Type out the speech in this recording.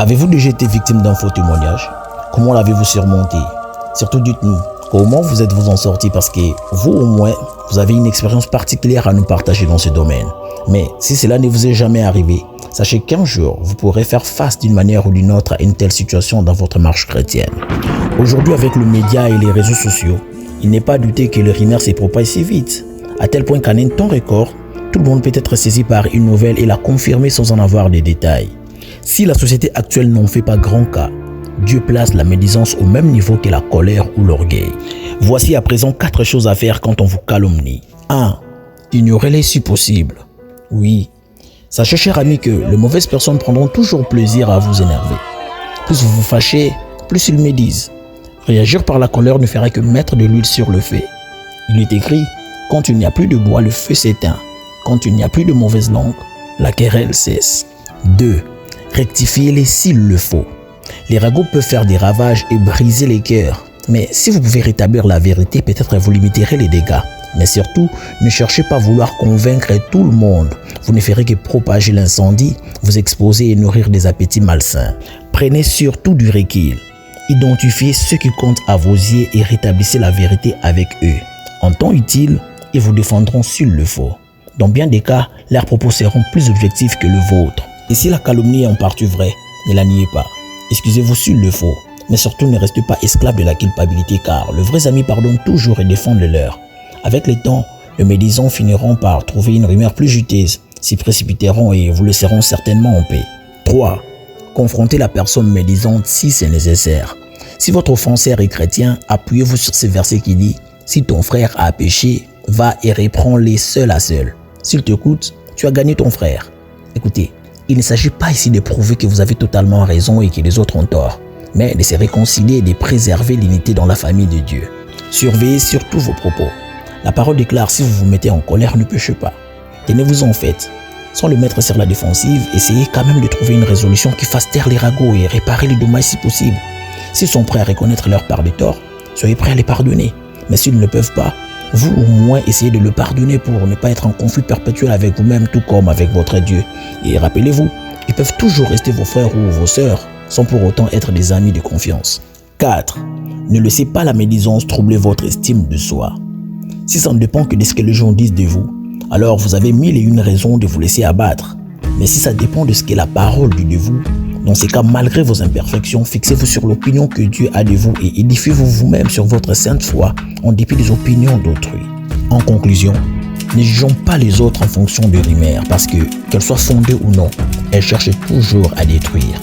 Avez-vous déjà été victime d'un faux témoignage? Comment l'avez-vous surmonté? Surtout dites-nous, comment vous êtes-vous en sorti parce que vous au moins, vous avez une expérience particulière à nous partager dans ce domaine. Mais si cela ne vous est jamais arrivé, sachez qu'un jour, vous pourrez faire face d'une manière ou d'une autre à une telle situation dans votre marche chrétienne. Aujourd'hui, avec le média et les réseaux sociaux, il n'est pas douté que le rumeur se propage si vite, à tel point qu'en un temps record, tout le monde peut être saisi par une nouvelle et la confirmer sans en avoir des détails. Si la société actuelle n'en fait pas grand cas, Dieu place la médisance au même niveau que la colère ou l'orgueil. Voici à présent 4 choses à faire quand on vous calomnie. 1. Ignorez-les si possible. Oui, sachez cher ami que les mauvaises personnes prendront toujours plaisir à vous énerver. Plus vous vous fâchez, plus ils médisent. Réagir par la colère ne ferait que mettre de l'huile sur le feu. Il est écrit, quand il n'y a plus de bois, le feu s'éteint. Quand il n'y a plus de mauvaise langue, la querelle cesse. 2. Rectifiez-les s'il le faut. Les ragots peuvent faire des ravages et briser les cœurs. Mais si vous pouvez rétablir la vérité, peut-être vous limiterez les dégâts. Mais surtout, ne cherchez pas à vouloir convaincre tout le monde. Vous ne ferez que propager l'incendie, vous exposer et nourrir des appétits malsains. Prenez surtout du recul. Identifiez ceux qui comptent à vos yeux et rétablissez la vérité avec eux. En temps utile, ils vous défendront s'il le faut. Dans bien des cas, leurs propos seront plus objectifs que le vôtre. Et si la calomnie est en partie vraie, ne la niez pas. Excusez-vous s'il le faut, mais surtout ne restez pas esclave de la culpabilité car les vrais amis pardonnent toujours et défendent le leur. Avec le temps, les médisants finiront par trouver une rumeur plus juteuse, s'y précipiteront et vous laisseront certainement en paix. 3. Confrontez la personne médisante si c'est nécessaire. Si votre offenseur est chrétien, appuyez-vous sur ce verset qui dit « Si ton frère a péché, va et reprends-les seul à seul. S'il t'écoute, tu as gagné ton frère. » Écoutez, il ne s'agit pas ici de prouver que vous avez totalement raison et que les autres ont tort, mais de se réconcilier et de préserver l'unité dans la famille de Dieu. Surveillez surtout vos propos. La parole déclare, si vous vous mettez en colère, ne péchez pas. Tenez-vous en fait. Sans le mettre sur la défensive, essayez quand même de trouver une résolution qui fasse taire les ragots et réparer les dommages si possible. S'ils sont prêts à reconnaître leur part de tort, soyez prêts à les pardonner. Mais s'ils ne le peuvent pas, vous au moins essayez de le pardonner pour ne pas être en conflit perpétuel avec vous-même tout comme avec votre Dieu. Et rappelez-vous, ils peuvent toujours rester vos frères ou vos sœurs sans pour autant être des amis de confiance. 4. Ne laissez pas la médisance troubler votre estime de soi. Si ça ne dépend que de ce que les gens disent de vous, alors vous avez 1001 raisons de vous laisser abattre. Mais si ça dépend de ce que la parole dit de vous, dans ces cas, malgré vos imperfections, fixez-vous sur l'opinion que Dieu a de vous et édifiez-vous vous-même sur votre sainte foi en dépit des opinions d'autrui. En conclusion, ne jugeons pas les autres en fonction de rumeurs parce que, qu'elles soient fondées ou non, elles cherchent toujours à détruire.